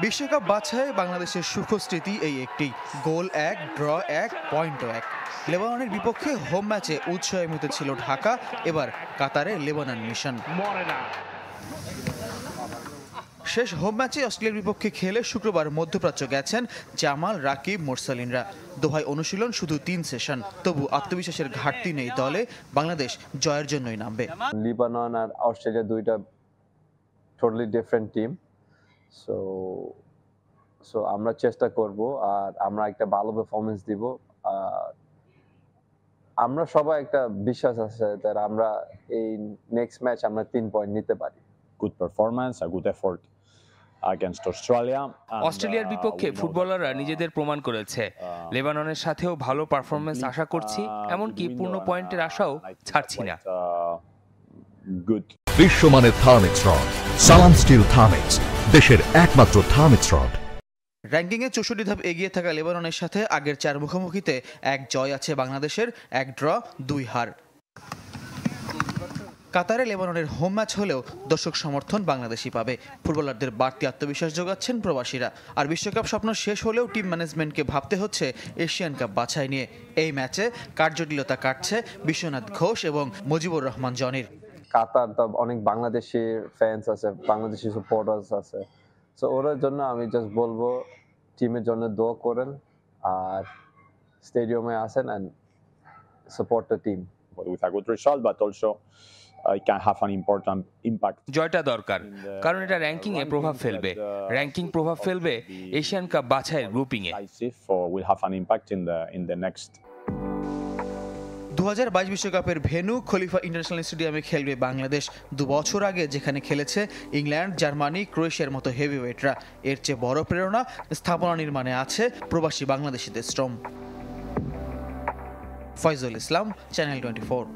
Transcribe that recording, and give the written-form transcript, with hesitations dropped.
বিশ্বকাপ বাছাই বাংলাদেশের সুখ স্মৃতি এই একটি গোল 1, ড্র 1, পয়েন্টও 1। লেবাননের বিপক্ষে হোম ম্যাচে উৎসাহে মেতে ছিল ঢাকা, এবার কাতারে লেবানন মিশন। শেষ হোম ম্যাচে অস্ট্রেলিয়ার বিপক্ষে খেলে শুক্রবার মধ্যপ্রাচ্য গেছেন জামাল, রাকিব, মোরসালিনরা। দোহায় অনুশীলন শুধু 3 সেশন, তবু আত্মবিশ্বাসের ঘাটতি নেই দলে। বাংলাদেশ জয়ের জন্যই নামবে। লিবানন আর অস্ট্রেলিয়া দুইটা টোটালি ডিফারেন্ট টিম, সো আমরা চেষ্টা করব আর আমরা একটা ভালো পারফরমেন্স দিব। আমরা সবাই একটা বিশ্বাস আছে যে আমরা এই নেক্সট ম্যাচ আমরা 3 পয়েন্ট নিতে পারি। Good performance, a good effort against Australia. অস্ট্রেলিয়ার বিপক্ষে ফুটবলাররা নিজেদের প্রমাণ করেছে। লেবাননের সাথেও ভালো পারফরমেন্স আশা করছি, এমনকি পূর্ণ পয়েন্টের আশাও ছাড়ছি না। বিশ্বমানের থার্মিক্স রড, সালাম স্টিল থার্মিক্স, দেশের একমাত্র থার্মিক্স রড। র্যাঙ্কিংয়ে 64 ধাপ এগিয়ে থাকা লেবাননের সাথে আগের 4 মুখোমুখিতে 1 জয় আছে বাংলাদেশের, 1 ড্র 2 হার। কাতারে লেবাননের হোম ম্যাচ হলেও দর্শক সমর্থন বাংলাদেশি পাবে। ফুটবলারদের বাড়তি আত্মবিশ্বাস যোগাচ্ছেন প্রবাসীরা। আর বিশ্বকাপ স্বপ্ন শেষ হলেও টিম ম্যানেজমেন্টকে ভাবতে হচ্ছে এশিয়ান কাপ বাছাই নিয়ে। এই ম্যাচে কার্যজটিলতা কাটছে বিশ্বনাথ ঘোষ এবং মুজিবুর রহমান জনির। কাতার তো অনেক বাংলাদেশি ফ্যান্স আছে, বাংলাদেশি সাপোর্টার্স আছে, সো ওদের জন্য আমি জাস্ট বলবো টিমের জন্য দোয়া করেন আর স্টেডিয়ামে আসেন and support the team. With a good result, but also it can have an important impact. জয়টা দরকার, কারণ এটা র্যাঙ্কিং এ প্রভাব ফেলবে। র্যাঙ্কিং প্রভাব ফেলবে এশিয়ান কাপ বাছাইয়ের grouping A. Will have an impact in the next 2022 বিশ্বকাপের ভেন্যু খলিফা ইন্টারন্যাশনাল স্টেডিয়ামে খেলবে বাংলাদেশ। 2 বছর আগে যেখানে খেলেছে ইংল্যান্ড, জার্মানি, ক্রোয়েশিয়ার মতো হেভিওয়েটরা। এর চেয়ে বড় প্রেরণা স্থাপনা নির্মাণে আছে প্রবাসী বাংলাদেশিদের শ্রম। ফয়জুল ইসলাম, চ্যানেল 24।